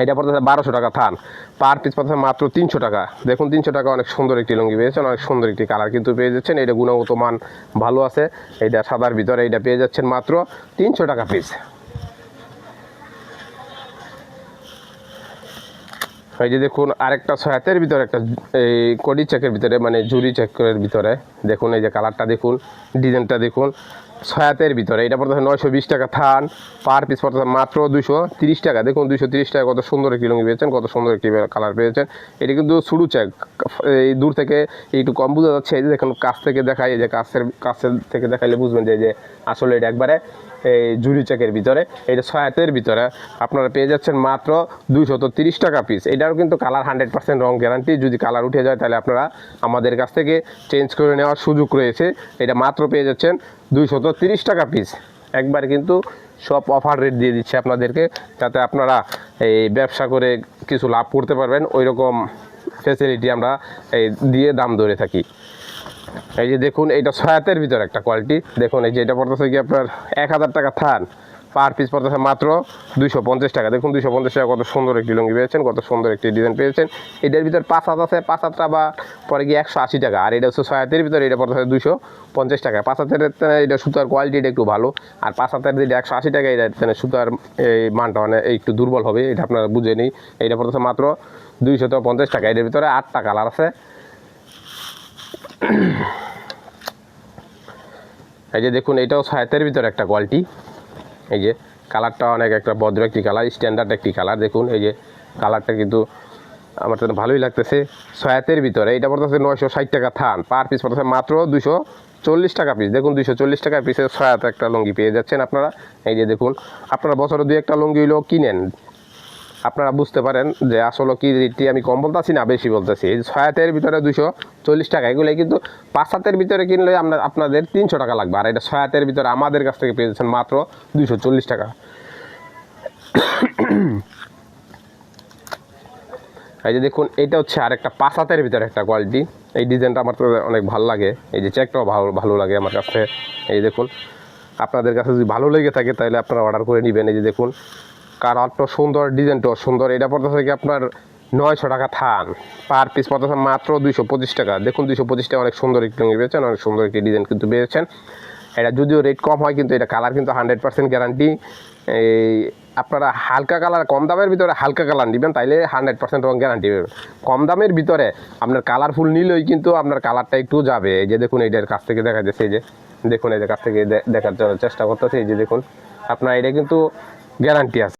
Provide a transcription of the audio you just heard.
এটা পড়তেছে 1200 টাকা থান, পার পিস পড়তেছে মাত্র 300 টাকা। দেখুন 300 টাকা অনেক সুন্দর একটি লুঙ্গি পেয়েছেন, অনেক সুন্দর একটি কালার কিন্তু পেয়ে যাচ্ছেন। এটা গুণগত মান ভালো আছে। এইটা সাদার ভিতরে, এইটা পেয়ে যাচ্ছেন মাত্র 300 টাকা পিস। এই যে দেখুন আরেকটা ছয়াতের ভিতরে একটা এই কডি চেকের ভিতরে মানে জুরি চেকের ভিতরে দেখুন, এই যে কালারটা দেখুন, ডিজাইনটা দেখুন, ছয়াতের ভিতরে এটা পড়তেছে 920 টাকা থান, পার পিস পড়তেছে মাত্র 230 টাকা। দেখুন 230 টাকা কত সুন্দর একটি লুঙ্গি পেয়েছেন, কত সুন্দর একটি কালার পেয়েছেন। এটা কিন্তু শুরু চেক, এই দূর থেকে একটু কম বোঝা যাচ্ছে। এই যে দেখুন কাছ থেকে দেখাই, এই যে কাছের থেকে দেখাইলে বুঝবেন যে আসলে এটা একবারে এই জুরি চেকের ভিতরে, এটা ছয়াতের ভিতরে আপনারা পেয়ে যাচ্ছেন মাত্র 230 টাকা পিস। এটারও কিন্তু কালার 100% রং গ্যারান্টি। যদি কালার উঠে যায় তাহলে আপনারা আমাদের কাছ থেকে চেঞ্জ করে নেওয়ার সুযোগ রয়েছে। এটা মাত্র পেয়ে যাচ্ছেন 230 টাকা পিস। একবারে কিন্তু সব অফার রেট দিয়ে দিচ্ছে আপনাদেরকে, যাতে আপনারা এই ব্যবসা করে কিছু লাভ করতে পারবেন, ওই রকম ফ্যাসিলিটি আমরা এই দিয়ে দাম ধরে থাকি। এই যে দেখুন এইটা ছয়াতের ভিতরে একটা কোয়ালিটি দেখুন, এই যে এটা পড়তেছে কি আপনার 1000 টাকা থান, পার পিস পড়তেছে মাত্র 250 টাকা। দেখুন 250 টাকা কত সুন্দর একটি লুঙ্গি পেয়েছেন, কত সুন্দর একটি ডিজাইন পেয়েছেন। এটার ভিতরে 5 হাত আছে, 5 হাতটা বা পরে গিয়ে 180 টাকা। আর এটা হচ্ছে ছয়াতের ভিতরে, এটা পড়তেছে 250 টাকা। 5 হাতের এটা সুতার কোয়ালিটিটা একটু ভালো, আর 5 হাতের যেটা 180 টাকা, এটা সুতার এই মানটা মানে একটু দুর্বল হবে, এটা আপনারা বুঝে নিই। এটা পড়তেছে মাত্র 250 টাকা। এটার ভিতরে 8টা কালার আছে। এই যে দেখুন এটাও ছয়াতের ভিতরে একটা কোয়ালিটি। এই যে কালারটা অনেক একটা ভদ্র একটি কালার, স্ট্যান্ডার্ড একটি কালার। দেখুন এই যে কালারটা কিন্তু আমার তো ভালোই লাগতেছে। ছয়াতের ভিতরে এটা পড়তেছে 960 টাকা থান, পার পিস পড়তেছে মাত্র 240 টাকা পিস। দেখুন 240 টাকা পিসের ছয়াতে একটা লুঙ্গি পেয়ে যাচ্ছেন আপনারা। এই যে দেখুন আপনারা বছরে 2-1টা লুঙ্গি হইলেও কিনেন, আপনারা বুঝতে পারেন যে আসলে কি রেটটি আমি কম বলতেছি না বেশি বলতেছি। এই ছয়াতের ভিতরে 240 টাকা, এগুলো কিন্তু 5 হাতের ভিতরে কিনলে আপনাদের 300 টাকা লাগবে। আর এটা ছয়াতের ভিতরে আমাদের কাছ থেকে পেয়ে যাচ্ছেন মাত্র 240 টাকা। এই যে দেখুন এটা হচ্ছে আরেকটা 5 হাতের ভিতরে একটা কোয়ালিটি। এই ডিজাইনটা আমার তো অনেক ভালো লাগে, এই যে চেকটাও ভালো লাগে আমার কাছে। এই দেখুন আপনাদের কাছে যদি ভালো লেগে থাকে তাহলে আপনারা অর্ডার করে নেবেন। এই যে দেখুন কালারটা সুন্দর, ডিজাইনটাও সুন্দর। এটা পড়তেছে কি আপনার 900 টাকা থান, পার পিস পড়তেছে মাত্র 225 টাকা। দেখুন 225 টাকা, অনেক সুন্দর একটি লুঙ্গি পেয়েছেন, অনেক সুন্দর একটি ডিজাইন কিন্তু পেয়েছেন। এটা যদিও রেট কম হয় কিন্তু এটা কালার কিন্তু 100% গ্যারান্টি। এই আপনারা হালকা কালার, কম দামের ভিতরে হালকা কালার নেবেন তাইলে 100% রং গ্যারান্টি পাবেন। কম দামের ভিতরে আপনার কালারফুল নিলেই কিন্তু আপনার কালারটা একটু যাবে। এই যে দেখুন এইটার কাছ থেকে দেখা যাচ্ছে, এই যে দেখুন এই যে কাছ থেকে দেখার চেষ্টা করতেছে। এই যে দেখুন আপনার এটা কিন্তু গ্যারান্টি আছে।